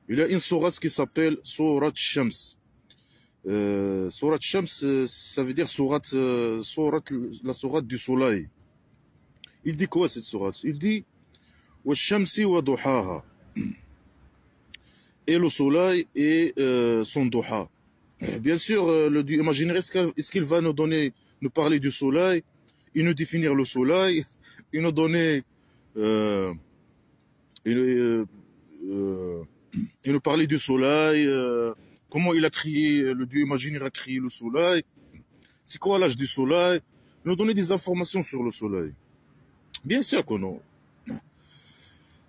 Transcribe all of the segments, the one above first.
Il y a une sourate qui s'appelle Sourate Shams. Sourate Shams, ça veut dire la sourate du soleil. Il dit quoi cette sourate? Il dit Wa Shamsi wa duhaha. Et le soleil et son duha. Bien sûr, le dieu imaginaire, est-ce qu'il va nous parler du soleil, et nous définir le soleil, et nous donner, et nous parler du soleil, comment il a créé, le dieu imaginaire a créé le soleil, c'est quoi l'âge du soleil, nous donner des informations sur le soleil. Bien sûr que non.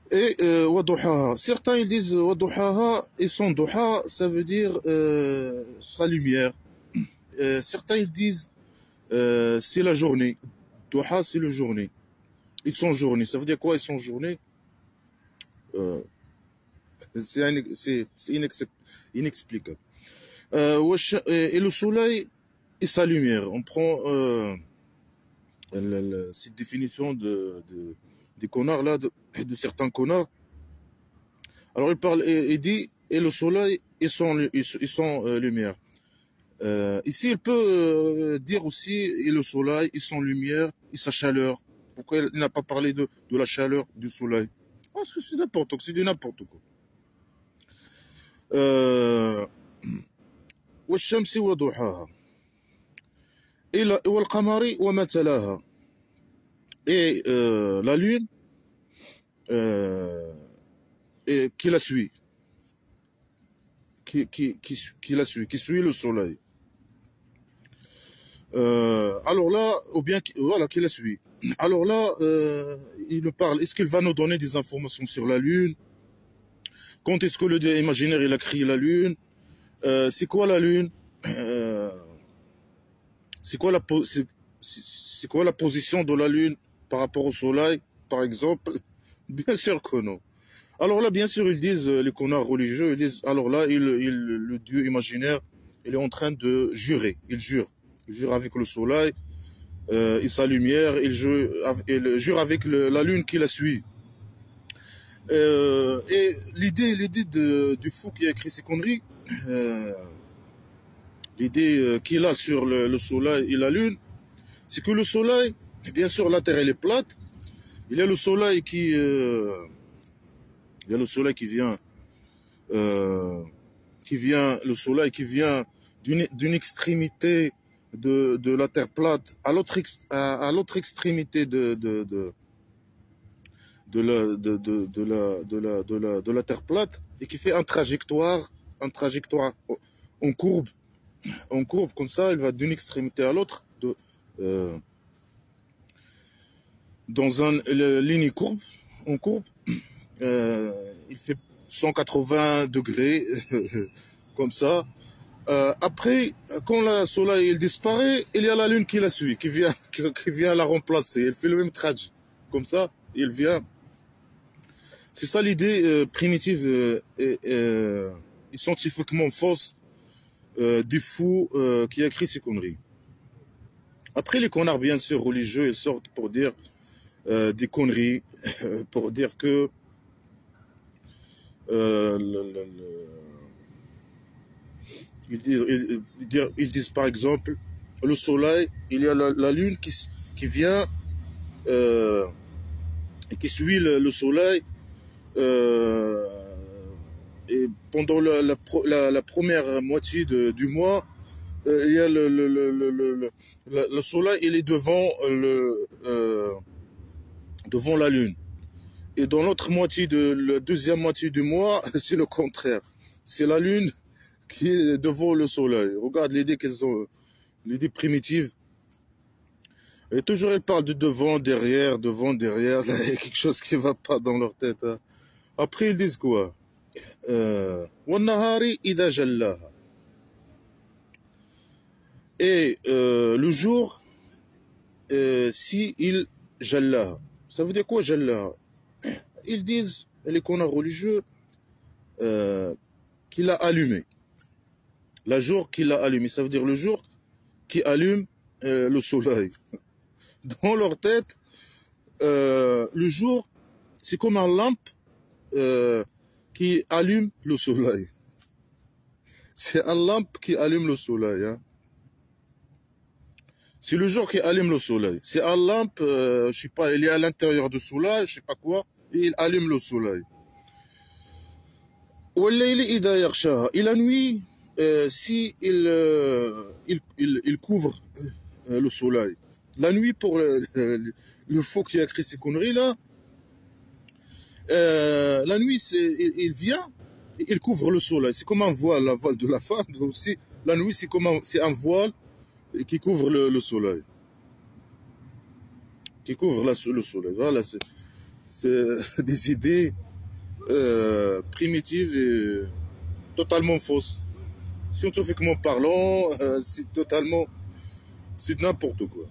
Et Waduhaha, certains ils disent Waduhaha et son duha, ça veut dire sa lumière. Certains ils disent c'est la journée. Duha c'est le journée. Ils sont journée. Ça veut dire quoi ils sont journée? C'est inexplicable. Et le soleil et sa lumière. On prend cette définition des connards là, de certains connards. Alors il parle et dit et le soleil et son lumière. Ici il peut dire aussi et le soleil et son lumière et sa chaleur. Pourquoi il n'a pas parlé de la chaleur du soleil? Parce que c'est n'importe quoi, c'est du n'importe quoi. والشمس وضحاها والقمر وما تلاها. Et la lune et qui la suit, qui la suit, qui suit le soleil. Alors là, ou bien voilà, qui la suit. Alors là, il nous parle. Est-ce qu'il va nous donner des informations sur la lune? Quand est-ce que le dieu imaginaire il a créé la lune? C'est quoi la lune? C'est quoi la position de la lune par rapport au soleil, par exemple? Bien sûr que non. Alors là, bien sûr, ils disent, les connards religieux, ils disent, alors là, le dieu imaginaire, il est en train de jurer. Il jure avec le soleil et sa lumière, il jure avec la lune qui la suit. Et l'idée du fou qui a écrit ces conneries, l'idée qu'il a sur le soleil et la lune, c'est que le soleil, bien sûr, la Terre elle est plate. Il y a le soleil qui vient d'une extrémité de la Terre plate à l'autre extrémité de la Terre plate et qui fait une trajectoire en courbe comme ça, il va d'une extrémité à l'autre dans une ligne courbe, en courbe. Il fait 180 degrés comme ça. Après, quand le soleil il disparaît, il y a la lune qui la suit, qui vient la remplacer. Elle fait le même trajet. Comme ça, il vient. C'est ça l'idée primitive et scientifiquement fausse du fou qui a écrit ces conneries. Après, les connards, bien sûr, religieux, ils sortent pour dire des conneries, pour dire que ils disent par exemple, le soleil, il y a la lune qui vient et qui suit le soleil. Et pendant la première moitié du mois, il y a le soleil, il est devant la lune. Et dans l'autre moitié la deuxième moitié du mois, c'est le contraire. C'est la lune qui est devant le soleil. Regarde l'idée qu'elles ont, l'idée primitive. Et toujours ils parlent de devant, derrière. Là, il y a quelque chose qui ne va pas dans leur tête. Hein. Après ils disent quoi? وَالنَّهَارِ إِذَا جَلَّاهَا. Et le jour, si il jallaha. Ça veut dire quoi jallaha? Ils disent, les connards religieux, qu'il a allumé. Le jour qu'il a allumé, ça veut dire le jour qui allume le soleil. Dans leur tête, le jour, c'est comme une lampe qui allume le soleil. C'est un lampe qui allume le soleil. Hein. C'est le jour qui allume le soleil. C'est un lampe, je sais pas, il est à l'intérieur du soleil, je sais pas quoi, et il allume le soleil. Et la nuit, si il couvre le soleil. La nuit, pour le faux qui a écrit ces conneries-là, la nuit, il vient, et il couvre le soleil. C'est comme un voile, la voile de la femme. Aussi, la nuit, c'est un voile qui couvre le soleil. Qui couvre le soleil. Voilà, c'est des idées primitives et totalement fausses. Scientifiquement parlant, c'est n'importe quoi.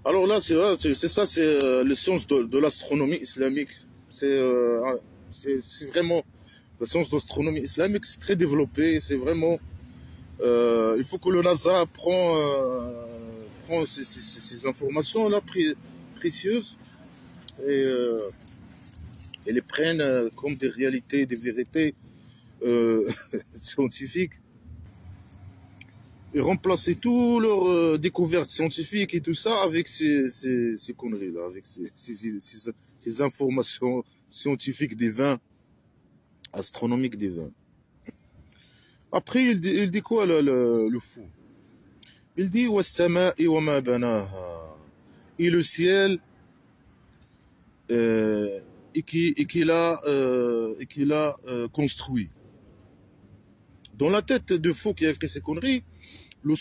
Alors là, c'est ça, c'est les sciences de l'astronomie islamique. C'est vraiment la science d'astronomie islamique, c'est très développé. C'est vraiment, il faut que le NASA prend ces informations là précieuses et les prenne comme des réalités, des vérités scientifiques. Et remplacer toutes leurs découvertes scientifiques et tout ça avec ces conneries-là, avec ces informations scientifiques des vins, astronomiques des vins. Après, il dit quoi le fou? Il dit وَالسَّمَاءِ وَمَا بَنَاهَا, et le ciel et qu'il a construit. Dans la tête de fou qui a écrit ces conneries, le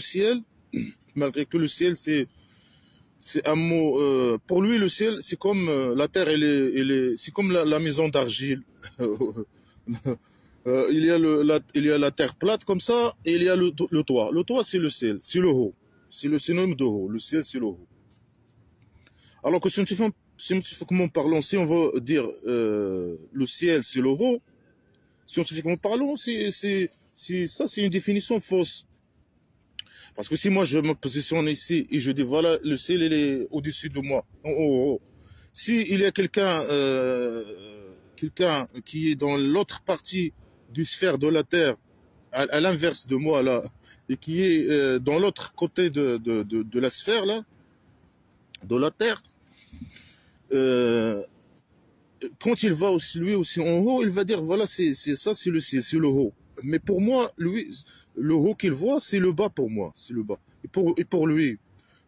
ciel, malgré que le ciel c'est un mot, pour lui le ciel c'est comme la terre, c'est comme la maison d'argile. Il y a la terre plate comme ça, et il y a le toit. Le toit c'est le ciel, c'est le haut, c'est le synonyme de haut. Le ciel c'est le haut. Alors que scientifiquement parlant, si on veut dire le ciel c'est le haut, scientifiquement parlant, ça c'est une définition fausse. Parce que si moi je me positionne ici et je dis voilà, le ciel il est au-dessus de moi, en haut. Si il y a quelqu'un qui est dans l'autre partie du sphère de la Terre, à l'inverse de moi là, et qui est dans l'autre côté de la sphère là, de la Terre, quand il va aussi, lui aussi en haut, il va dire voilà, c'est ça, c'est le ciel, c'est le haut. Mais pour moi, lui, le haut qu'il voit, c'est le bas pour moi, c'est le bas. Et pour lui,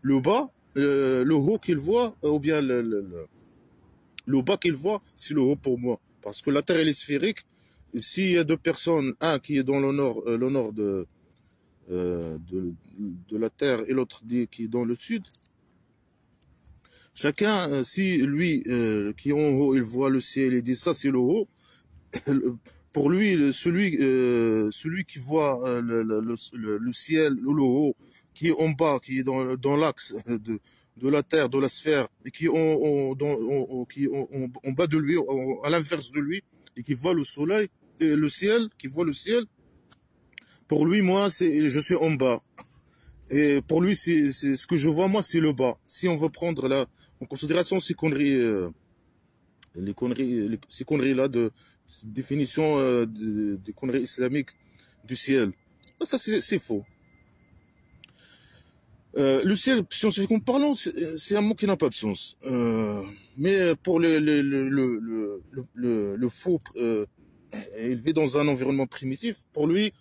le bas, le haut qu'il voit, ou bien le bas qu'il voit, c'est le haut pour moi. Parce que la Terre, elle est sphérique. Et s'il y a deux personnes, un qui est dans le nord de la Terre et l'autre qui est dans le sud, chacun, si lui, qui est en haut, il voit le ciel et dit ça, c'est le haut, pour lui, celui qui voit le ciel, le haut, qui est en bas, qui est dans l'axe de la Terre, de la sphère, et qui est en bas de lui, à l'inverse de lui, et qui voit le soleil, et le ciel, qui voit le ciel, pour lui, moi, je suis en bas. Et pour lui, c'est ce que je vois, moi, c'est le bas. Si on veut prendre en considération ces conneries, ces conneries-là de définition des conneries islamiques du ciel. Ça, c'est faux. Le ciel, scientifiquement parlant, c'est un mot qui n'a pas de sens. Mais pour le faux, il vit dans un environnement primitif. Pour lui,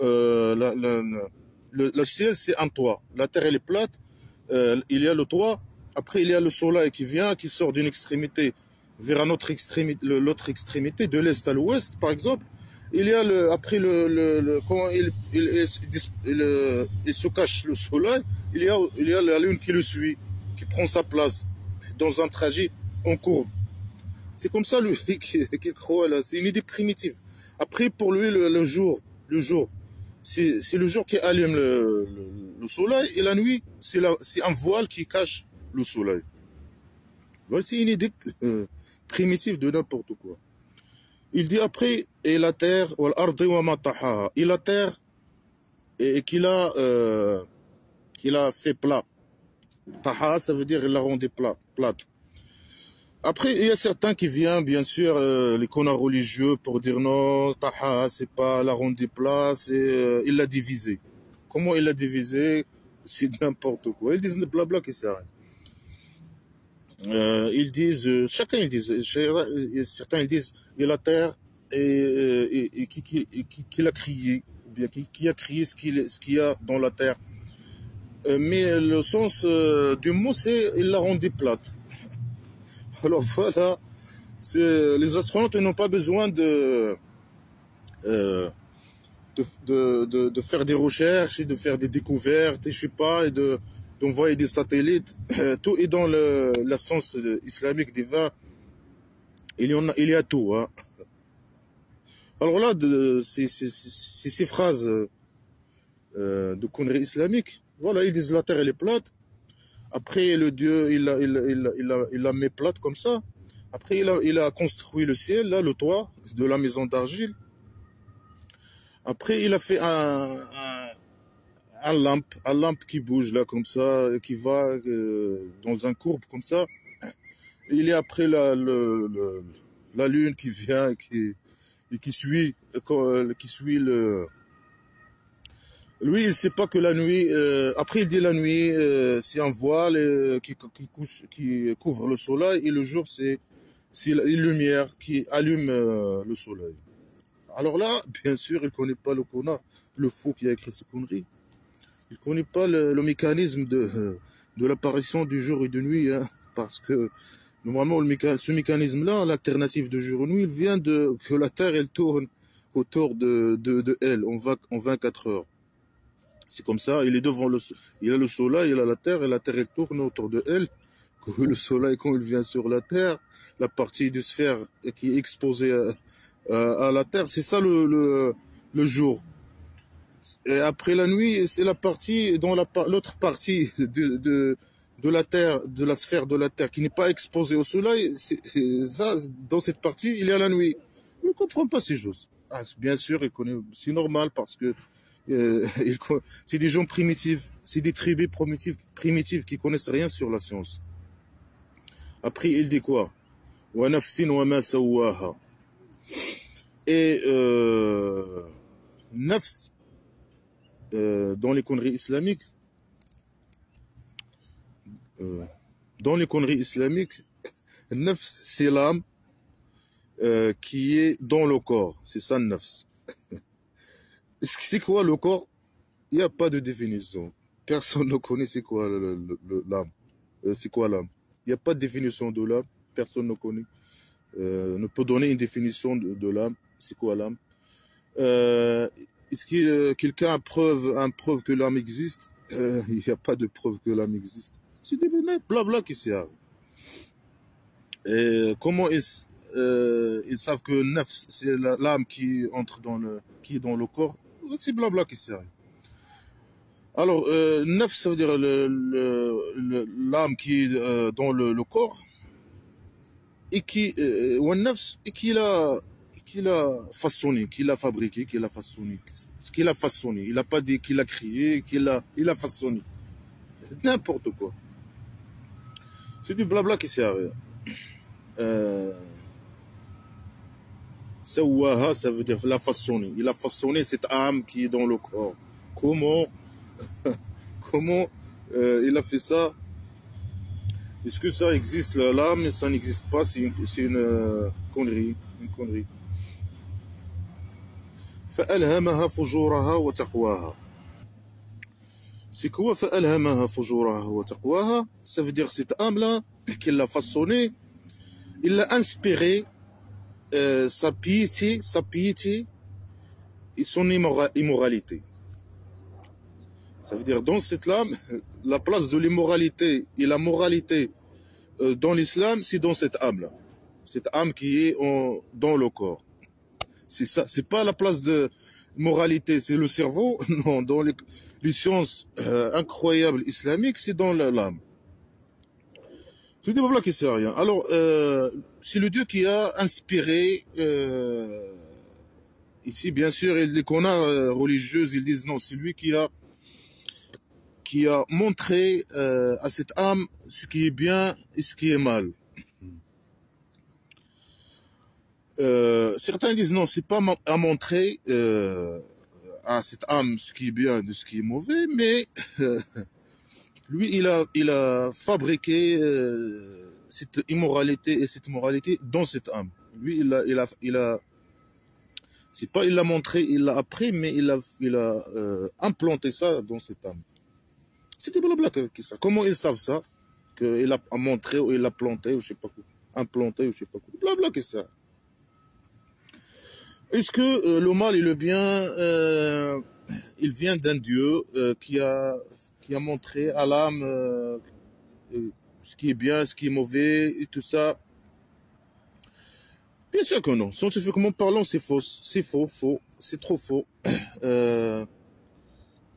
le ciel, c'est un toit. La terre, elle est plate. Il y a le toit. Après, il y a le soleil qui vient, qui sort d'une extrémité vers une autre extrémité, l'autre extrémité, de l'est à l'ouest, par exemple. Il y a après quand il se cache le soleil, il y a la lune qui le suit, qui prend sa place dans un trajet en courbe. C'est comme ça lui qu'il croit là. C'est une idée primitive. Après, pour lui, le jour, c'est le jour qui allume le soleil, et la nuit, c'est un voile qui cache le soleil. C'est une idée primitive de n'importe quoi. Il dit après, et la terre, et la terre, et qu'il a fait plat. Taha, ça veut dire il l'a rendu plate. Après, il y a certains qui viennent, bien sûr, les connards religieux, pour dire non, Taha, c'est pas la ronde des places, et il l'a divisé. Comment il l'a divisé? C'est n'importe quoi. Ils disent le blabla qui sert à rien. Ils disent, chacun ils disent, certains ils disent, il y a la terre et qui l'a crié, ou bien qui a crié ce qu'il y a dans la terre. Mais le sens du mot, c'est il l'a rendu plate. Alors voilà, les astronautes n'ont pas besoin euh, de faire des recherches et de faire des découvertes, et je sais pas, et d'envoyer des satellites. Tout est dans la science islamique divin. Il y a tout. Hein. Alors là, ces phrases de conneries islamiques, voilà, ils disent la terre elle est plate. Après, le Dieu, il la met plate comme ça. Après, il a construit le ciel, là, le toit de la maison d'argile. Après, il a fait un lampe qui bouge là comme ça, qui va dans un courbe comme ça. Il est après la lune qui vient et qui suit le. Lui, il sait pas que la nuit. Après, il dit la nuit, c'est un voile qui couvre le soleil, et le jour, c'est une lumière qui allume le soleil. Alors là, bien sûr, il connaît pas le connard, le fou qui a écrit ces conneries. Il connaît pas le mécanisme de l'apparition du jour et de nuit, hein, parce que normalement, ce mécanisme-là, l'alternative de jour et nuit, il vient que la Terre, elle tourne autour de elle en 24 heures. C'est comme ça, il est devant il a le soleil, il a la Terre, et la Terre, elle tourne autour de elle. Que le soleil, quand il vient sur la Terre, la partie de sphère qui est exposée à la Terre, c'est ça le jour. Et après la nuit, c'est la partie, dans l'autre partie de la Terre, de la sphère de la Terre, qui n'est pas exposée au soleil, ça, dans cette partie, il y a la nuit. Il ne comprend pas ces choses. Ah, bien sûr, il connaît, c'est normal parce que c'est des gens primitifs, c'est des tribus primitives qui connaissent rien sur la science. Après, il dit quoi? Wa nafsin wa ma sawaha. Et nafs, dans les conneries islamiques, nafs, c'est l'âme qui est dans le corps. C'est ça, nafs. C'est quoi le corps? Il n'y a pas de définition. Personne ne connaît c'est quoi l'âme. C'est quoi l'âme? Il n'y a pas de définition de l'âme. Personne ne connaît. Ne peut donner une définition de l'âme. C'est quoi l'âme? Est-ce que quelqu'un a preuve que l'âme existe? Il n'y a pas de preuve que l'âme existe. C'est des blabla qui servent. Et comment ils savent que nafs, c'est l'âme qui entre qui est dans le corps? C'est blabla qui servent. Alors, nafs, ça veut dire l'âme qui est dans le corps, et qui l'a façonné, qui l'a fabriqué, qui l'a façonné. Ce qu'il a façonné. Il n'a pas dit qu'il a créé, il a façonné. N'importe quoi. C'est du blabla qui sert à rien. Sawaha, ça veut dire l'a façonné. Il a façonné cette âme qui est dans le corps. Comment il a fait ça? Est-ce que ça existe, l'âme? Ça n'existe pas, c'est une connerie. Une connerie. فألهمها فجورها وتقواها. C'est quoi فألهمها فجورها وتقواها? Ça veut dire cette âme-là, qu'il l'a façonnée, il l'a inspiré sa piété et son immoralité. Ça veut dire dans cette âme, la place de l'immoralité et la moralité dans l'islam, c'est dans cette âme-là. Cette âme qui est dans le corps. C'est ça, c'est pas la place de moralité, c'est le cerveau. Non, dans les sciences incroyables islamiques, c'est dans l'âme. C'est des blabla qui sert à rien. Alors, c'est le Dieu qui a inspiré. Ici, bien sûr, les connards religieux, ils disent non, c'est lui qui a montré à cette âme ce qui est bien et ce qui est mal. Certains disent non, c'est pas à montrer à cette âme ce qui est bien de ce qui est mauvais, mais lui, il a fabriqué cette immoralité et cette moralité dans cette âme. Lui, c'est pas il l'a montré, il l'a appris, mais il a implanté ça dans cette âme. C'était blabla qui ça. Comment ils savent ça? Qu'il a montré ou il a planté ou je sais pas quoi. Implanté ou je sais pas quoi. Blabla que ça. Est-ce que le mal et le bien, il vient d'un Dieu qui a montré à l'âme ce qui est bien, ce qui est mauvais et tout ça? Bien sûr que non. Scientifiquement parlant, c'est faux. C'est faux, faux. C'est trop faux. Euh,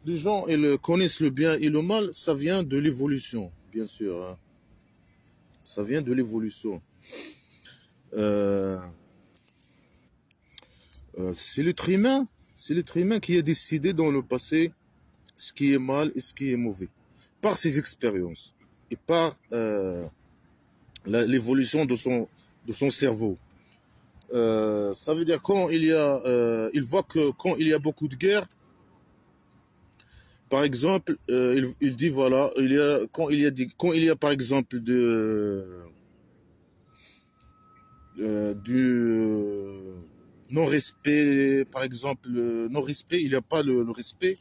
les gens, ils connaissent le bien et le mal, ça vient de l'évolution, bien sûr. Hein. Ça vient de l'évolution. Euh, c'est l'être humain qui a décidé dans le passé ce qui est mal et ce qui est mauvais, par ses expériences et par l'évolution de son cerveau. Ça veut dire quand il voit que quand il y a beaucoup de guerres, par exemple, il dit voilà, quand il y a par exemple du non-respect, par exemple, non-respect, il n'y a pas le respect,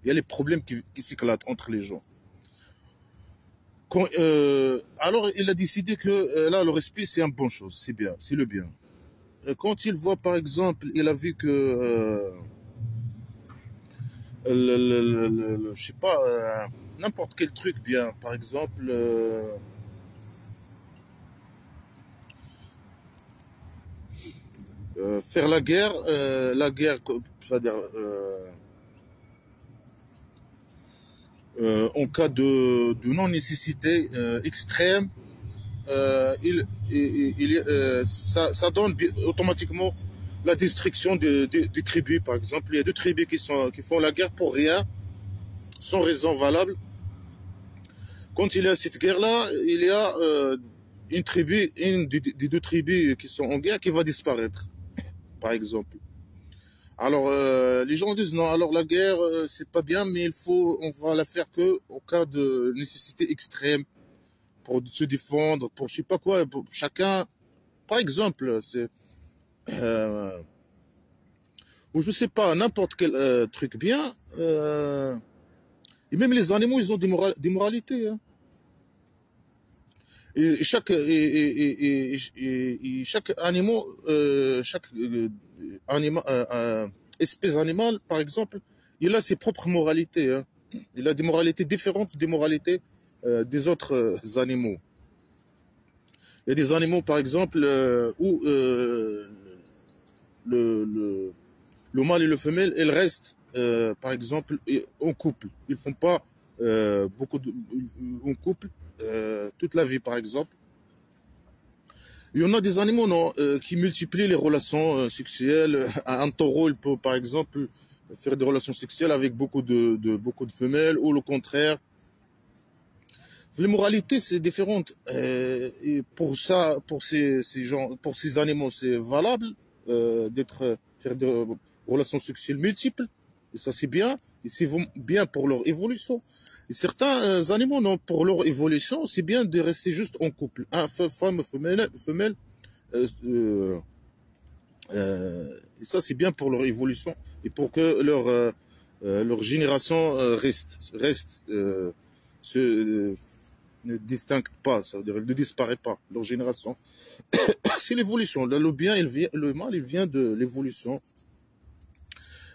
il y a les problèmes qui s'éclatent entre les gens. Alors il a décidé que là, le respect, c'est une bonne chose, c'est bien, c'est le bien. Quand il voit, par exemple, il a vu que, je sais pas, n'importe quel truc bien, par exemple, faire la guerre, c'est-à-dire en cas de non-nécessité extrême, ça donne automatiquement la destruction des tribus, par exemple. Il y a deux tribus qui font la guerre pour rien, sans raison valable. Quand il y a cette guerre-là, il y a une des deux tribus qui sont en guerre qui va disparaître, par exemple. Alors, les gens disent non, alors la guerre, c'est pas bien, mais on va la faire que au cas de nécessité extrême, pour se défendre, pour je sais pas quoi, pour chacun, par exemple, euh, ou je sais pas, n'importe quel truc bien, et même les animaux, ils ont des moralités, hein. Et chaque animal, espèce animale, par exemple, il a ses propres moralités, hein. Il a des moralités différentes des moralités des autres animaux. Il y a des animaux, par exemple, où le, le mâle et le femelle, elles restent, par exemple, en couple. Ils font pas en couple toute la vie, par exemple. Il y en a des animaux non, qui multiplient les relations sexuelles. Un taureau, il peut, par exemple, faire des relations sexuelles avec beaucoup de femelles, ou le contraire. Les moralités, c'est différent. Et pour ça, pour ces animaux, c'est valable faire des relations sexuelles multiples. Et ça, c'est bien. Et c'est bien pour leur évolution. Et certains animaux, non, pour leur évolution, c'est bien de rester juste en couple. Femme, femelle. Euh, euh, et ça, c'est bien pour leur évolution et pour que leur génération ne distingue pas, ça veut dire ne disparaît pas, leur génération. C'est l'évolution. Le bien, le mal, il vient de l'évolution.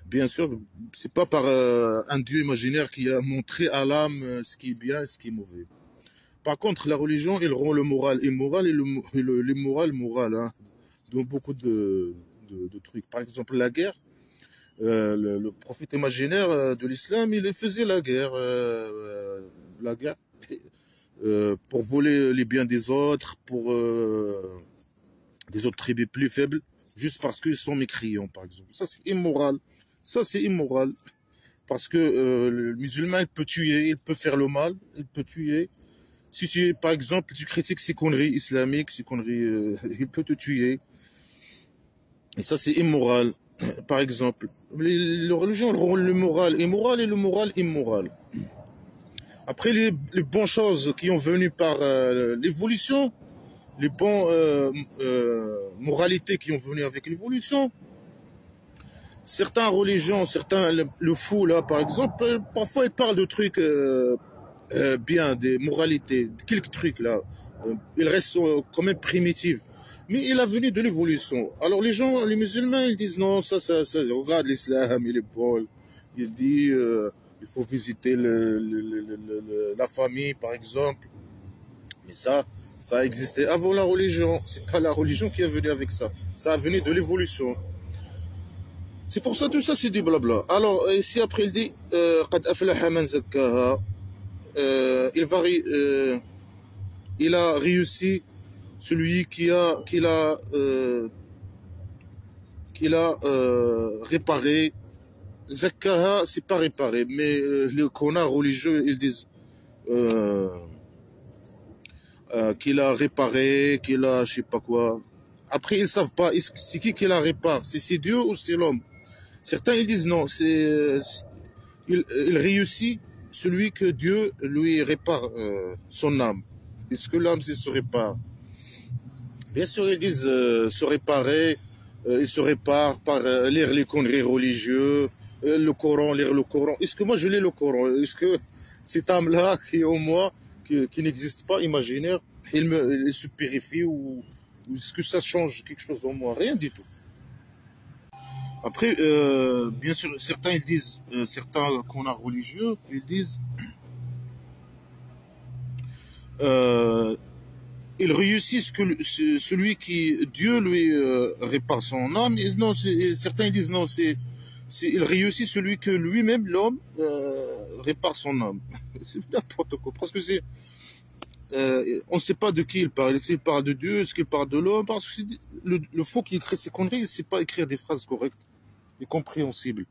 Bien sûr, c'est pas par un dieu imaginaire qui a montré à l'âme ce qui est bien et ce qui est mauvais. Par contre, la religion, elle rend le moral immoral et l'immoral moral, hein, dans beaucoup de trucs. Par exemple, la guerre. Le prophète imaginaire de l'islam, il faisait la guerre pour voler les biens des autres, pour des autres tribus plus faibles, juste parce qu'ils sont mécréants, par exemple. Ça, c'est immoral. Ça, c'est immoral. Parce que le musulman, il peut tuer, il peut faire le mal, il peut tuer. Si tu, par exemple, tu critiques ces conneries islamiques, ces conneries, il peut te tuer. Et ça, c'est immoral. Par exemple, les religions elles rendent le moral immoral et le moral immoral. Après, les bonnes choses qui ont venu par l'évolution, les bonnes moralités qui ont venu avec l'évolution, certaines religions, certains, le fou là par exemple, parfois ils parlent de trucs bien, des moralités, quelques trucs là. Ils restent quand même primitifs. Mais il a venu de l'évolution. Alors les gens, les musulmans, ils disent non, regarde l'islam, il est bon. Il dit il faut visiter la famille par exemple. Mais ça a existé avant la religion. C'est pas la religion qui est venue avec ça. Ça a venu de l'évolution. C'est pour ça tout ça c'est du blabla. Alors ici après il dit قد أفلح من زكاها. Il a réussi celui qui l'a réparé. Zakkaha, c'est pas réparé, mais les connards religieux, ils disent qu'il a réparé, qu'il a je sais pas quoi. Après, ils savent pas, c'est qui la répare? C'est Dieu ou c'est l'homme? Certains, ils disent non, il réussit celui que Dieu lui répare son âme. Est-ce que l'âme, se répare? Bien sûr, ils disent se réparer, ils se réparent par lire les conneries religieuses, le Coran, lire le Coran. Est-ce que moi je lis le Coran? Est-ce que cette âme-là qui est en moi, qui n'existe pas, imaginaire, il se purifie ou est-ce que ça change quelque chose en moi? Rien du tout. Après, bien sûr, certains ils disent, certains qu'on a religieux, ils disent il réussit celui qui Dieu lui répare son âme. Et non, certains disent non, il réussit celui que lui-même l'homme répare son âme. C'est n'importe quoi. Parce que on ne sait pas de qui il parle. Est-ce qu'il parle de Dieu, est-ce qu'il parle de l'homme? Parce que le faux qui écrit ces conneries, il ne sait pas écrire des phrases correctes et compréhensibles.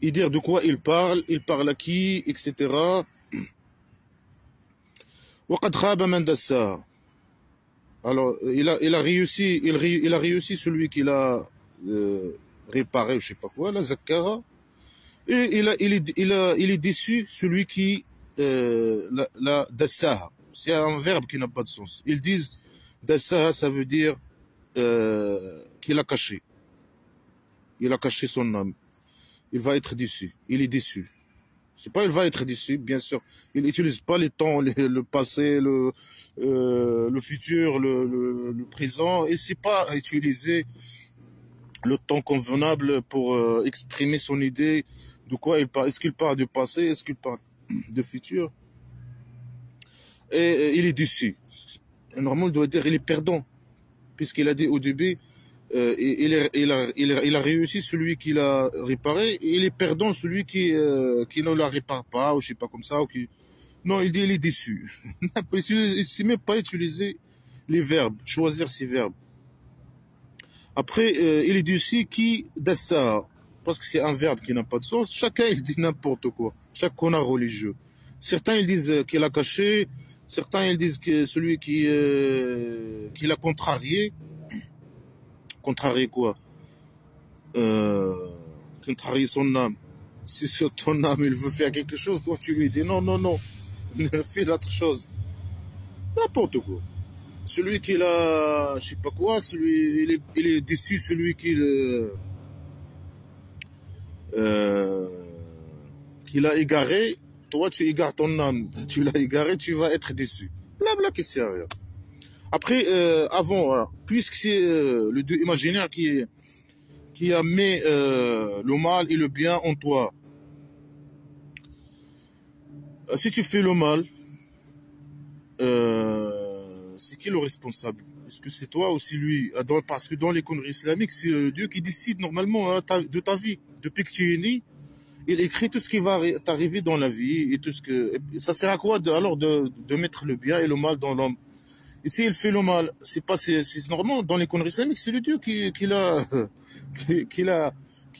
Et dire de quoi il parle à qui, etc. وقد خاب من دساها. Alors, il a réussi celui qui l'a réparé, je sais pas quoi, la Zakkara. Et il est déçu celui qui la dassaha. C'est un verbe qui n'a pas de sens. Ils disent dassaha, ça veut dire qu'il a caché. Il a caché son âme. Il va être déçu. Il est déçu. C'est pas il va être déçu, bien sûr. Il n'utilise pas les temps, le passé, le futur, le présent. Et c'est pas utiliser le temps convenable pour exprimer son idée de quoi il parle. Est-ce qu'il parle du passé? Est-ce qu'il parle du futur? Et il est déçu. Normalement, il doit dire il est perdant. Puisqu'il a dit au début, il a réussi celui qui l'a réparé, et il est perdant celui qui ne la répare pas, ou je sais pas comme ça, ou qui... Non, il dit il est déçu. Il ne sait même pas utiliser les verbes, choisir ces verbes. Après, il est déçu qui dassa, parce que c'est un verbe qui n'a pas de sens. Chacun, il dit n'importe quoi. Chaque connard religieux. Certains, ils disent qu'il a caché. Certains, ils disent que celui qui l'a contrarié. Contrarier quoi? Contrarier son âme. Si sur ton âme il veut faire quelque chose, toi tu lui dis non, non, non, fais l'autre chose. N'importe quoi. Celui qui l'a, je sais pas quoi, il est déçu, celui qui l'a égaré, toi tu égares ton âme, tu l'as égaré, tu vas être déçu. Blabla qui sert à rien. Après, avant, voilà, puisque c'est le Dieu imaginaire qui a mis le mal et le bien en toi. Si tu fais le mal, c'est qui le responsable? Est-ce que c'est toi ou c'est lui? Parce que dans les conneries islamiques, c'est Dieu qui décide normalement de ta vie. Depuis que tu es né, il écrit tout ce qui va t'arriver dans la vie et tout ce que. Ça sert à quoi alors de mettre le bien et le mal dans l'homme? Et si il fait le mal, c'est normal, dans les conneries islamiques, c'est le Dieu qui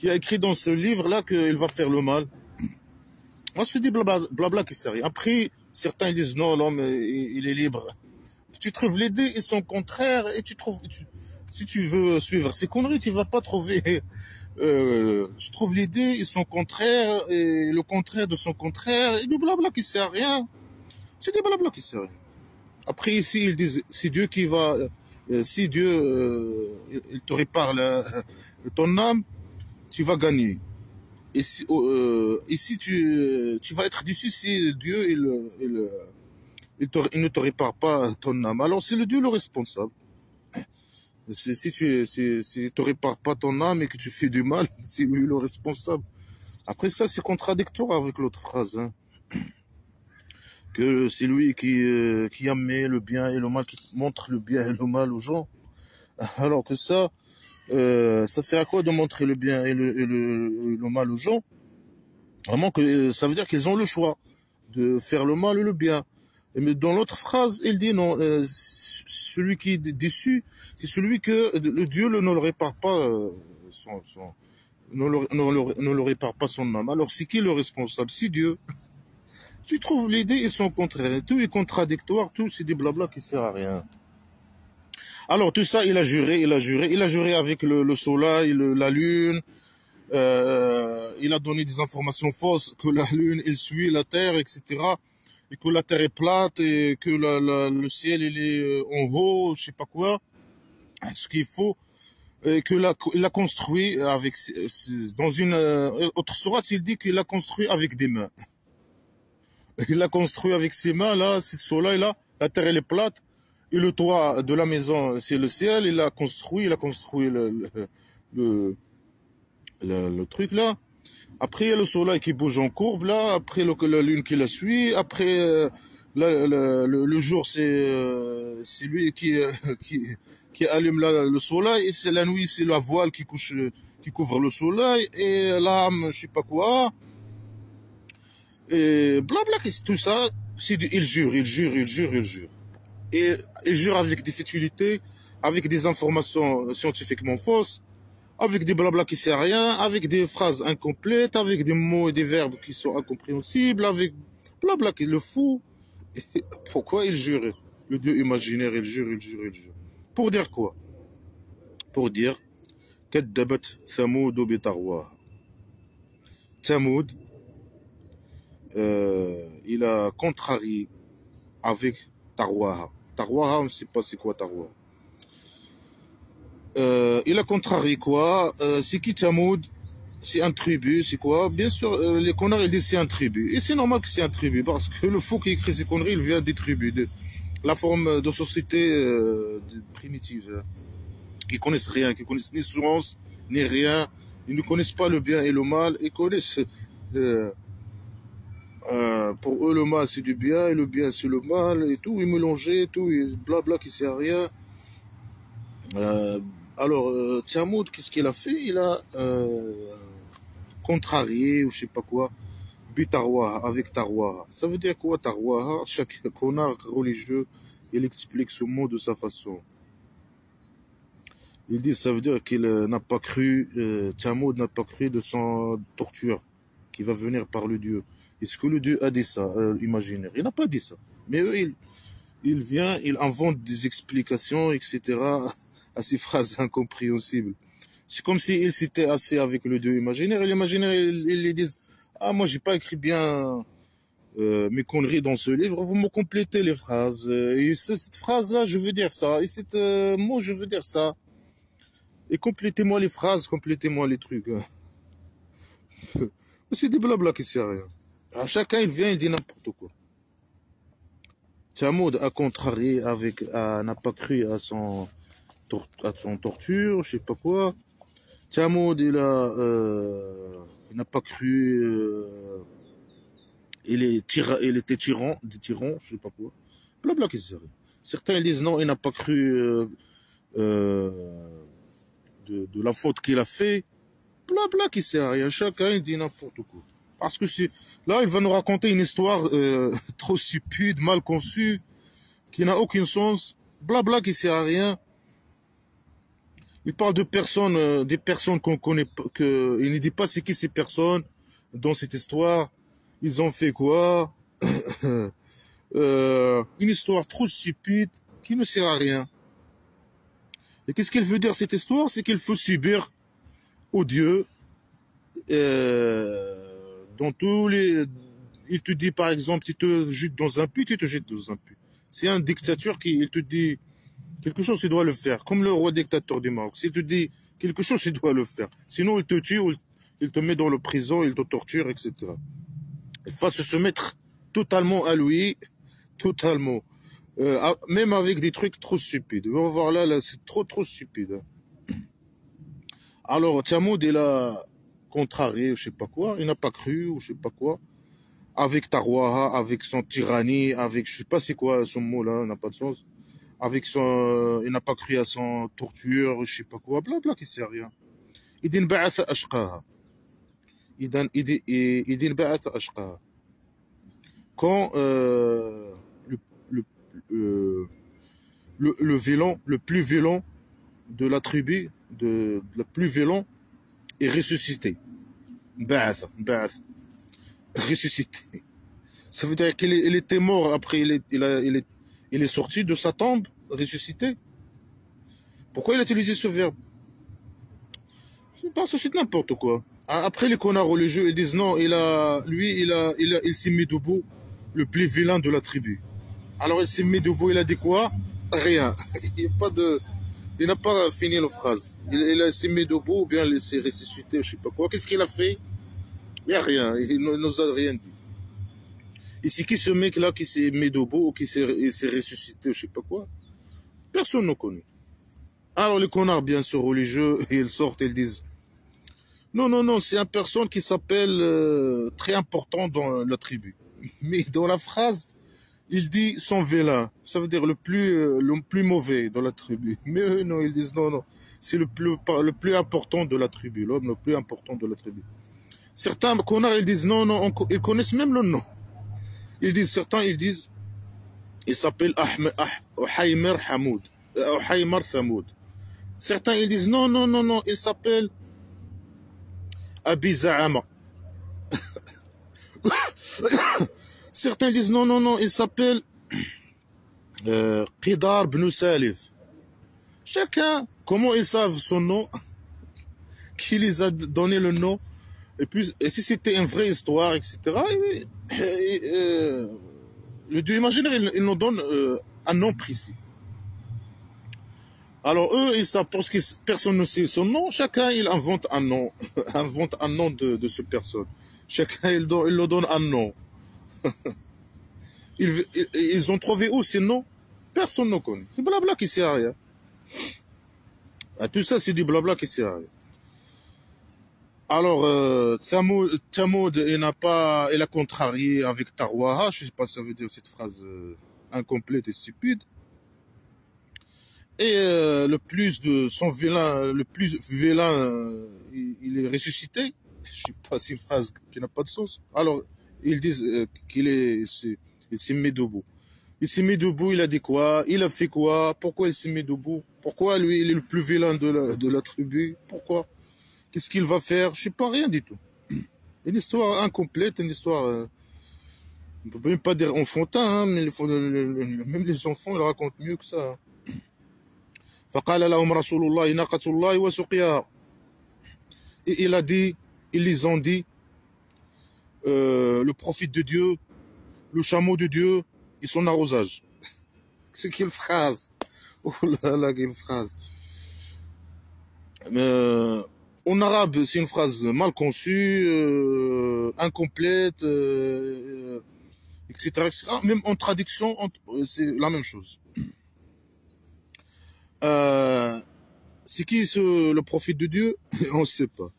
a écrit dans ce livre-là qu'il va faire le mal. Moi, je dis blabla qui sert. Après, certains disent non, l'homme, il est libre. Tu trouves les deux, ils sont contraires, et Si tu veux suivre ces conneries, tu vas pas trouver... je trouve l'idée et son contraire, et le contraire de son contraire, et du blabla qui sert à rien. C'est des blabla qui sert à rien. Après, ici, ils disent, c'est Dieu qui va... si Dieu, il te répare ton âme, tu vas gagner. Et si, ici, tu vas être déçu si Dieu, il ne te répare pas ton âme. Alors, c'est le Dieu le responsable. Si te répare pas ton âme et que tu fais du mal, c'est lui le responsable. Après ça, c'est contradictoire avec l'autre phrase, hein. Que c'est lui qui aime le bien et le mal, qui montre le bien et le mal aux gens. Alors que ça sert à quoi de montrer le bien et le mal aux gens? Vraiment que ça veut dire qu'ils ont le choix de faire le mal et le bien. Mais dans l'autre phrase, il dit non, celui qui est déçu, c'est celui que le Dieu ne le répare pas, ne le répare pas son âme. Alors c'est qui le responsable? C'est Dieu. Tu trouves l'idée et son contraire. Tout est contradictoire, tout c'est des blabla qui sert à rien. Alors tout ça, il a juré avec le soleil, la lune. Il a donné des informations fausses que la lune, elle suit la terre, etc. Et que la terre est plate et que le ciel, il est en haut, je sais pas quoi. Ce qu'il faut. Et que il a construit avec, dans une autre sourate, il dit qu'il a construit avec des mains. Il a construit avec ses mains, là, ce soleil-là, la terre, elle est plate. Et le toit de la maison, c'est le ciel. Il a construit le truc là. Après, il y a le soleil qui bouge en courbe là. Après, la lune qui la suit. Après, le jour, c'est lui qui allume le soleil. Et c'est la nuit, c'est la voile qui couvre le soleil. Et l'âme, je sais pas quoi. Et blabla, tout ça, il jure. Et il jure avec des futilités, avec des informations scientifiquement fausses, avec des blabla qui servent à rien, avec des phrases incomplètes, avec des mots et des verbes qui sont incompréhensibles, avec blabla qui le fout. Et pourquoi il jure? Le Dieu imaginaire, il jure. Pour dire quoi? Pour dire كذبت ثمود بطغواها. Thamoud, il a contrarié avec Tarwaha. Tarwaha, on ne sait pas c'est quoi Tarwaha. Il a contrarié quoi? C'est qui Thamoud? C'est un tribu, c'est quoi? Bien sûr, les connards, ils disent c'est un tribu. Et c'est normal que c'est un tribu, parce que le fou qui écrit ces conneries, il vient des tribus, de la forme de société primitive. Qui connaissent rien, qui connaissent ni science, ni rien. Ils ne connaissent pas le bien et le mal. Ils connaissent... pour eux, le mal, c'est du bien, et le bien, c'est le mal, et tout est mélangé, tout est blabla qui sert à rien. Alors, Thamoud, qu'est-ce qu'il a fait? Il a contrarié, ou je sais pas quoi, Bitarwa, avec Tarwa. Ça veut dire quoi, Tarwa? Chaque connard religieux, il explique ce mot de sa façon. Il dit, ça veut dire qu'il n'a pas cru, Thamoud n'a pas cru de son torture, qui va venir par le Dieu. Est-ce que le Dieu a dit ça, imaginaire? Il n'a pas dit ça. Mais eux, il vient, il invente des explications, etc., à ces phrases incompréhensibles. C'est comme s'il s'était assis avec le Dieu imaginaire. Et l'imaginaire, ils disent, ah, moi, j'ai pas écrit bien mes conneries dans ce livre, vous me complétez les phrases. Et cette phrase-là, je veux dire ça. Et cet mot, je veux dire ça. Et complétez-moi les phrases, complétez-moi les trucs. C'est des blabla qui servent à rien. À chacun, il vient, il dit n'importe quoi. Thamoud a contrarié n'a pas cru à son torture, je sais pas quoi. Thamoud, il n'a pas cru, il était tyran, je sais pas quoi. Blabla qui sert à rien. Certains, ils disent non, il n'a pas cru, de la faute qu'il a fait, blabla qui sert à rien. Chacun il dit n'importe quoi. Parce que là, il va nous raconter une histoire trop stupide, mal conçue, qui n'a aucun sens, blabla qui sert à rien. Il parle de personnes, des personnes qu'on connaît pas, il ne dit pas c'est qui ces personnes dans cette histoire. Ils ont fait quoi? Une histoire trop stupide qui ne sert à rien. Et qu'est-ce qu'elle veut dire cette histoire? C'est qu'il faut subir au Dieu dans tous les... Il te dit par exemple, tu te jettes dans un puits, tu te jettes dans un puits. C'est un dictateur qui il te dit quelque chose, tu dois le faire. Comme le roi dictateur du Maroc. S'il te dit quelque chose, tu dois le faire. Sinon, il te tue, ou il te met dans le prison, il te torture, etc. Il faut se mettre totalement à lui, totalement. Même avec des trucs trop stupides. On va voir là, c'est trop stupide. Alors, Tchamoud, il a contrarié, je sais pas quoi, il n'a pas cru, ou je sais pas quoi, avec Tarwaha, avec son tyrannie, avec, je sais pas c'est quoi son mot là, n'a pas de sens, avec son, il n'a pas cru à son torture, je sais pas quoi, blabla, qui sert à rien. Il dit, n'ba'atha ashqaha. Il dit, n'ba'atha ashqaha. Quand, le violent, le plus violent de la tribu, le plus violent, est ressuscité. Ba'ath, ressuscité. Ça veut dire qu'il était mort, après il est sorti de sa tombe, ressuscité. Pourquoi il a utilisé ce verbe? Parce que c'est n'importe quoi. Après, les connards religieux, ils disent non, il s'est mis debout, le plus vilain de la tribu. Alors il s'est mis debout, il a dit quoi? Rien. Il n'a pas fini la phrase. Il s'est mis debout, ou bien il s'est ressuscité, je sais pas quoi. Qu'est-ce qu'il a fait? Il n'y a rien. Il ne nous a rien dit. Et c'est qui ce mec-là qui s'est mis debout, ou qui s'est ressuscité, je sais pas quoi? Personne ne connaît. Alors les connards, bien sûr, religieux, ils sortent, ils disent non, c'est une personne qui s'appelle très important dans la tribu. Mais dans la phrase, il dit son vilain, ça veut dire le plus mauvais dans la tribu. Mais eux, non, ils disent non, c'est le plus important de la tribu, l'homme le plus important de la tribu. Certains connards, ils disent non, ils connaissent même le nom. Certains, ils disent, il s'appelle Ohaïmer Hamoud, Ohaïmer Thamoud. Certains, ils disent non, il s'appelle Abi Za'ama. Certains disent non, il s'appelle Qidar ibn Salif. Chacun, comment ils savent son nom, qui les a donné le nom, et puis, et si c'était une vraie histoire, etc., le Dieu imaginaire, il nous donne un nom précis. Alors eux, ils savent, parce que personne ne sait son nom, chacun, il invente un nom, invente un nom de cette personne. Chacun, il leur donne un nom. Ils ont trouvé où ces noms? Personne ne connaît. C'est blabla qui sert à rien. Tout ça, c'est du blabla qui sert à rien. Alors, Thamoud, il a contrarié avec Tarwaha, je ne sais pas si ça veut dire cette phrase incomplète et stupide. Et le plus vilain, il est ressuscité. Je ne sais pas, c'est une phrase qui n'a pas de sens. Alors, ils disent il s'est mis debout. Il s'est mis debout, il a dit quoi? Il a fait quoi? Pourquoi il s'est mis debout? Pourquoi lui, il est le plus vilain de la tribu? Pourquoi? Qu'est-ce qu'il va faire? Je sais pas, rien du tout. Une histoire incomplète, une histoire... on ne peut même pas dire enfantin, hein, mais même les enfants, ils racontent mieux que ça. فقال لهم رسول الله ناقة الله وسقياها. Et il a dit, ils les ont dit, le prophète de Dieu, le chameau de Dieu et son arrosage. C'est quelle phrase? Oh là là, quelle phrase. En arabe, c'est une phrase mal conçue, incomplète, etc., etc. Même en traduction, c'est la même chose. C'est qui le prophète de Dieu? On ne sait pas.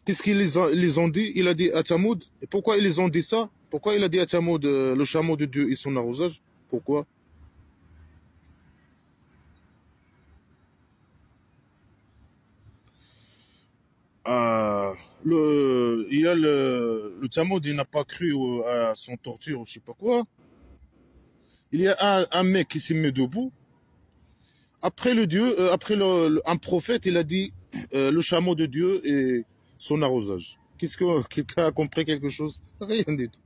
Qu'est-ce qu'ils les ont dit? Il a dit à Thamoud. Et pourquoi ils les ont dit ça? Pourquoi il a dit à Thamoud le chameau de Dieu et son arrosage? Pourquoi? Le Thamoud, il n'a pas cru à son torture, je sais pas quoi. Il y a un mec qui s'est mis debout. Après un prophète, il a dit le chameau de Dieu et son arrosage. Qu'est-ce que quelqu'un a compris quelque chose? Rien du tout.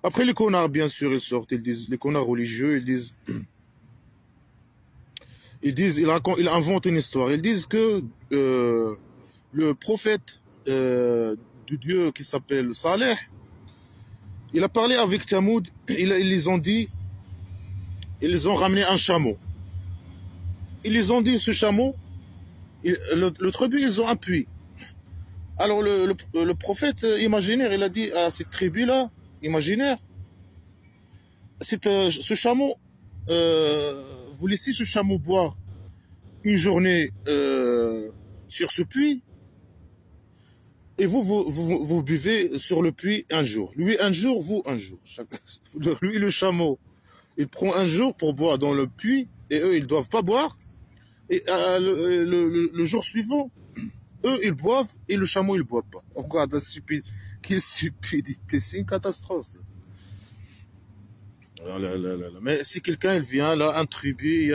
Après les connards, bien sûr, ils sortent, ils disent, les connards religieux, Ils inventent une histoire. Ils disent que le prophète de Dieu qui s'appelle Saleh, il a parlé avec Tamoud, ils les ont dit, ils les ont ramené un chameau. Ils les ont dit, ce chameau, le tribu, ils ont appuyé. Alors le prophète imaginaire, il a dit à cette tribu-là, imaginaire, ce chameau, vous laissez ce chameau boire une journée sur ce puits, et vous buvez sur le puits un jour. Lui un jour, vous un jour. Lui le chameau, il prend un jour pour boire dans le puits, et eux ils ne doivent pas boire. Et le jour suivant, eux ils boivent et le chameau il ne boit pas. On regarde la stupidité. Quelle stupidité, c'est une catastrophe. Ça. Mais si quelqu'un il vient là, un tribu,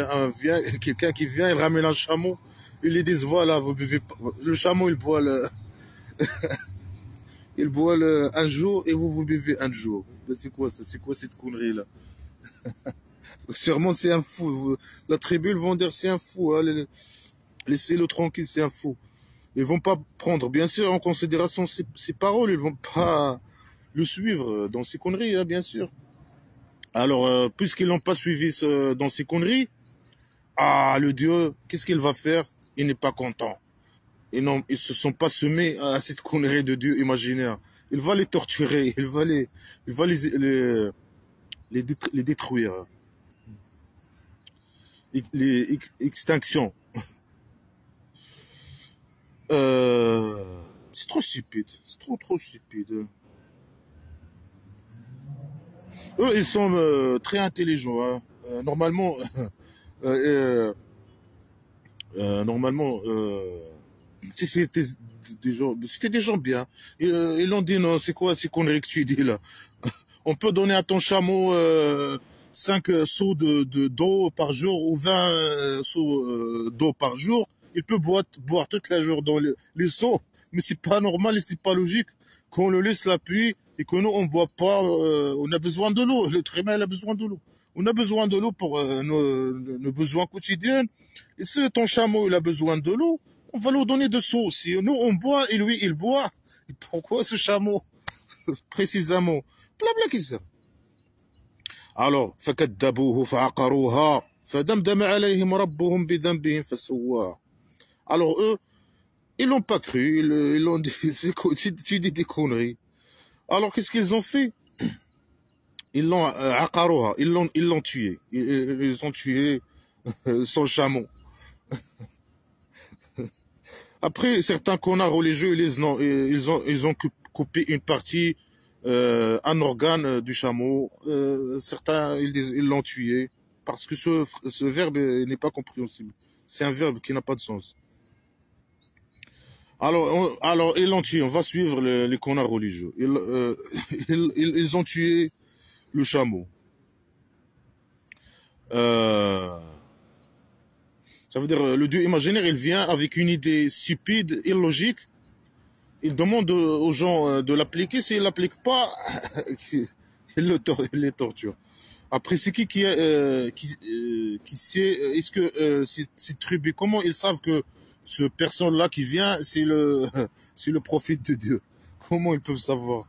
quelqu'un qui vient, il ramène un chameau, ils lui disent voilà, vous buvez pas. Le chameau il boit un jour et vous buvez un jour. C'est quoi ça? C'est quoi cette connerie là? Sûrement c'est un fou. La tribu ils vont dire c'est un fou. Hein. Laissez-le tranquille, c'est un fou. Ils vont pas prendre bien sûr en considération ses paroles. Ils vont pas le suivre dans ses conneries, hein, bien sûr. Alors puisqu'ils l'ont pas suivi dans ses conneries, le Dieu, qu'est-ce qu'il va faire? Il n'est pas content. Et non, ils se sont pas semés à cette connerie de Dieu imaginaire. Il va les torturer, il va les détruire. Les extinctions. C'est trop stupide. C'est trop stupide. Eux, ils sont très intelligents. Hein. Normalement, si c'était des gens bien. Ils l'ont dit non, c'est quoi ces conneries que tu dis là? On peut donner à ton chameau 5 seaux d'eau par jour ou 20 seaux d'eau par jour. Il peut boire toute la journée dans les seaux, mais c'est pas normal et c'est pas logique qu'on le laisse la pluie et que nous on boit pas. On a besoin de l'eau. L'être humain il a besoin de l'eau. On a besoin de l'eau pour nos besoins quotidiens. Et si ton chameau il a besoin de l'eau, on va lui donner de seaux aussi. Nous on boit et lui il boit. Et pourquoi ce chameau précisément? Blabla qui ça? Alors, فكذبوه فعقروها فدمدم عليهم ربهم بذنبهم فسواها. Alors eux, ils l'ont pas cru, ils l'ont dit, tu dis des conneries. Alors qu'est-ce qu'ils ont fait? Ils l'ont aqarouha, ils l'ont tué. Ils ont tué son chameau. Après, certains connards religieux, ils ont coupé une partie, un organe du chameau. Certains, ils l'ont tué. Parce que ce verbe n'est pas compréhensible. C'est un verbe qui n'a pas de sens. Alors ils l'ont tué. On va suivre les connards religieux. Ils ont tué le chameau. Ça veut dire, le Dieu imaginaire, il vient avec une idée stupide, illogique. Il demande aux gens de l'appliquer. S'ils ne l'appliquent pas, il les torture. Après, c'est qui sait, est-ce que ces tribus, comment ils savent que ce personne-là qui vient, c'est le prophète de Dieu? Comment ils peuvent savoir?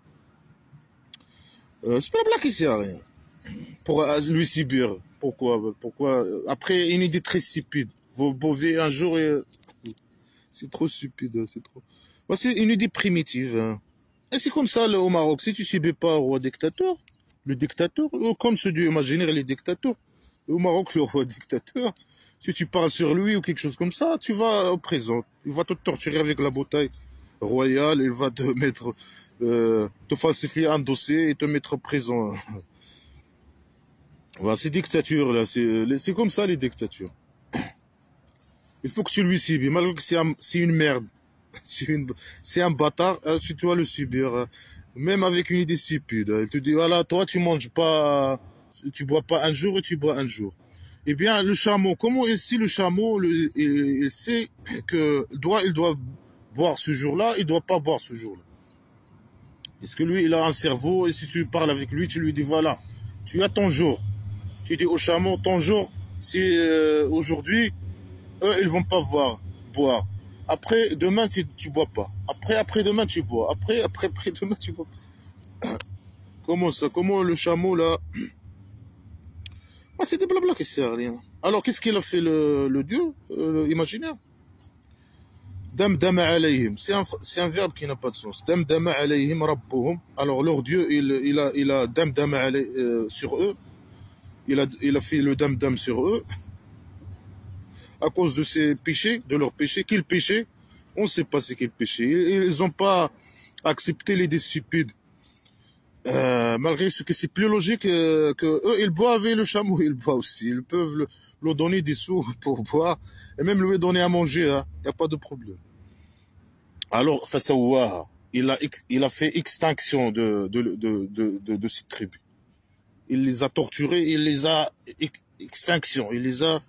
C'est pas la blague ici, rien. Pour lui subir. Pourquoi? Après, une idée très stupide. Vous buvez un jour et... C'est trop stupide, c'est trop... C'est une idée primitive. Hein. Et c'est comme ça au Maroc. Si tu subis pas au roi dictateur, le dictateur, comme ce Dieu imaginaire, les dictateurs, au Maroc, le roi dictateur, si tu parles sur lui ou quelque chose comme ça, tu vas au présent. Il va te torturer avec la bouteille royale, il va te mettre, te falsifier un dossier et te mettre présent. Voilà, ces dictatures là, c'est comme ça les dictatures. Il faut que tu lui subis, malgré que c'est une merde. C'est un bâtard, tu dois le subir. Même avec une idée stupide. Il te dit, voilà, toi tu manges pas, tu bois pas un jour et tu bois un jour. Eh bien, le chameau, comment si le chameau, il sait que il doit boire ce jour-là, il doit pas boire ce jour-là. Est-ce que lui, il a un cerveau, et si tu parles avec lui, tu lui dis, voilà, tu as ton jour. Tu dis au chameau, ton jour, c'est aujourd'hui, eux, ils vont pas boire. Après, demain, tu bois pas. Après demain, tu bois. Après demain, tu bois. Comment ça? Comment le chameau, là? Ah, c'est des blabla qui servent à rien. Alors, qu'est-ce qu'il a fait le dieu imaginaire? Damdama alayhim. C'est un verbe qui n'a pas de sens. Damdama alayhim rabbuhum. Alors, leur dieu, il a damdama sur eux. Il a fait le damdam sur eux. À cause de ses péchés, de leurs péchés. Quels péchés? On ne sait pas c'est quel péché. Ils n'ont pas accepté l'idée stupide. Malgré ce que c'est plus logique que eux, ils boivent et le chameau, il boit aussi. Ils peuvent lui donner des sous pour boire et même lui donner à manger. Il n'y a pas de problème. Alors, Fasawaha, il a fait extinction de cette tribu. Il les a torturés, il les a extinction, il les a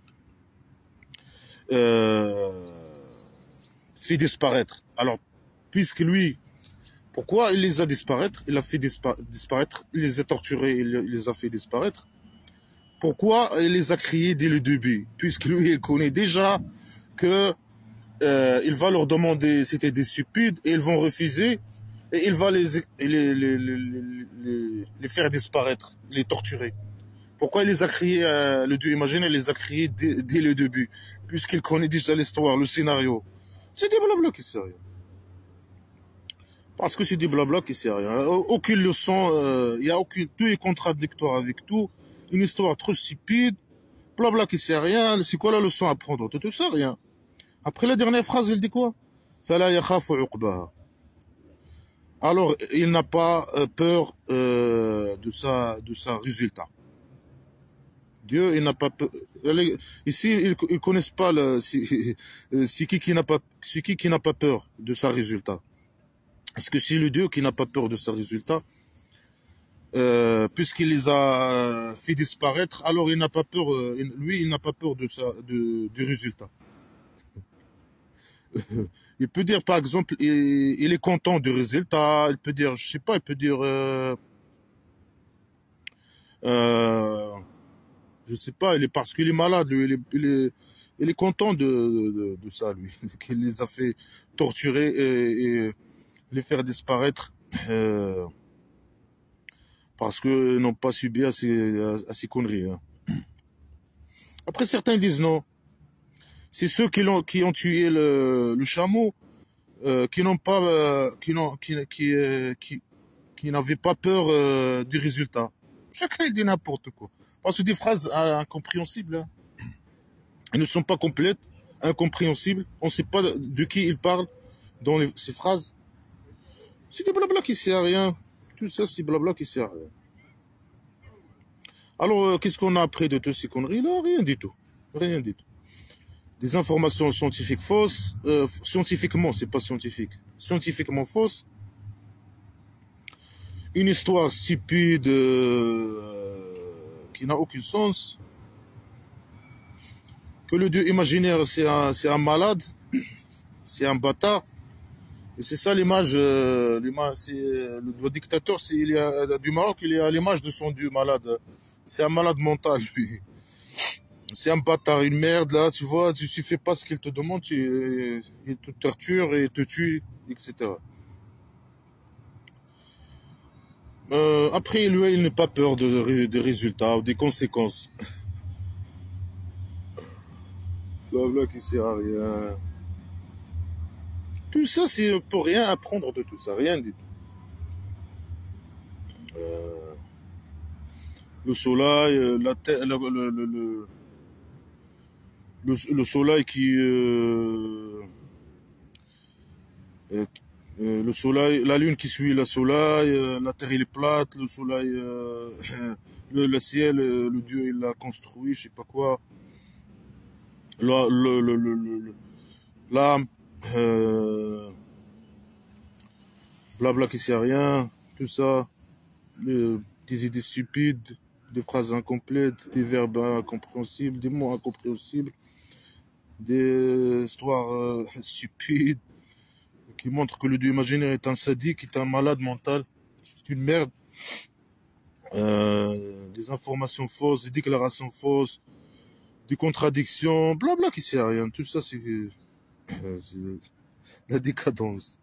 fait disparaître. Alors, puisque lui, pourquoi il les a disparaître? Il a fait disparaître, il les a torturés, il les a fait disparaître. Pourquoi il les a criés dès le début? Puisque lui, il connaît déjà que il va leur demander, c'était des stupides, et ils vont refuser, et il va les faire disparaître, les torturer. Pourquoi il les a criés, le dieu imaginaire, il les a criés dès le début? Puisqu'il connaît déjà l'histoire, le scénario. C'est des blabla qui servent à rien. Parce que c'est des blabla qui servent à rien. Aucune leçon, il y a aucune, tout est contradictoire avec tout. Une histoire trop stupide, blabla qui sert à rien. C'est quoi la leçon à prendre? Tout ça, rien. Après la dernière phrase, il dit quoi? Fala yakhafu uqbaha. Alors, il n'a pas peur de sa résultat. Dieu, il n'a pas peur. Ici, ils connaissent pas c'est qui n'a pas peur de sa résultat. Est-ce que c'est le Dieu qui n'a pas peur de sa résultat? Puisqu'il les a fait disparaître, alors il n'a pas peur. Lui, il n'a pas peur du résultat. Il peut dire, par exemple, il est content du résultat. Il peut dire, je sais pas, il peut dire, je sais pas, parce qu'il est malade, lui, il est content de ça, lui, qu'il les a fait torturer et les faire disparaître parce qu'ils n'ont pas subi à ces conneries. Hein. Après, certains disent non. C'est ceux qui ont tué le chameau, qui n'ont pas, qui n'avaient pas peur du résultat. Chacun dit n'importe quoi. Parce que des phrases incompréhensibles, hein. Elles ne sont pas complètes, incompréhensibles. On ne sait pas de qui il parle dans ces phrases. C'est des blabla qui sert à rien. Tout ça, c'est blabla qui sert à rien. Alors, qu'est-ce qu'on a après de toutes ces conneries-là? Rien du tout. Rien du tout. Des informations scientifiques fausses. Scientifiquement, c'est pas scientifique. Scientifiquement fausses. Une histoire stupide qui n'a aucun sens. Que le dieu imaginaire, c'est un malade. C'est un bâtard. Et c'est ça l'image, le dictateur, du Maroc, il est à l'image de son dieu malade. C'est un malade mental, lui. C'est un bâtard, une merde, là, tu vois, tu fais pas ce qu'il te demande, il te torture et te tue, etc. Après, lui, il n'a pas peur des résultats ou des conséquences. Blabla qui sert à rien. Tout ça, c'est pour rien apprendre de tout ça, rien du tout. Le soleil, la terre, le soleil qui, le soleil, la lune qui suit le soleil, la terre il est plate, le soleil, le ciel, le Dieu il l'a construit, je sais pas quoi. L'âme, blabla qui sert à rien, tout ça, des idées stupides, des phrases incomplètes, des verbes incompréhensibles, des mots incompréhensibles, des histoires stupides qui montrent que le dieu imaginaire est un sadique, est un malade mental, c'est une merde. Des informations fausses, des déclarations fausses, des contradictions, blabla qui sert à rien. Tout ça, c'est la décadence.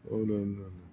Oh là là.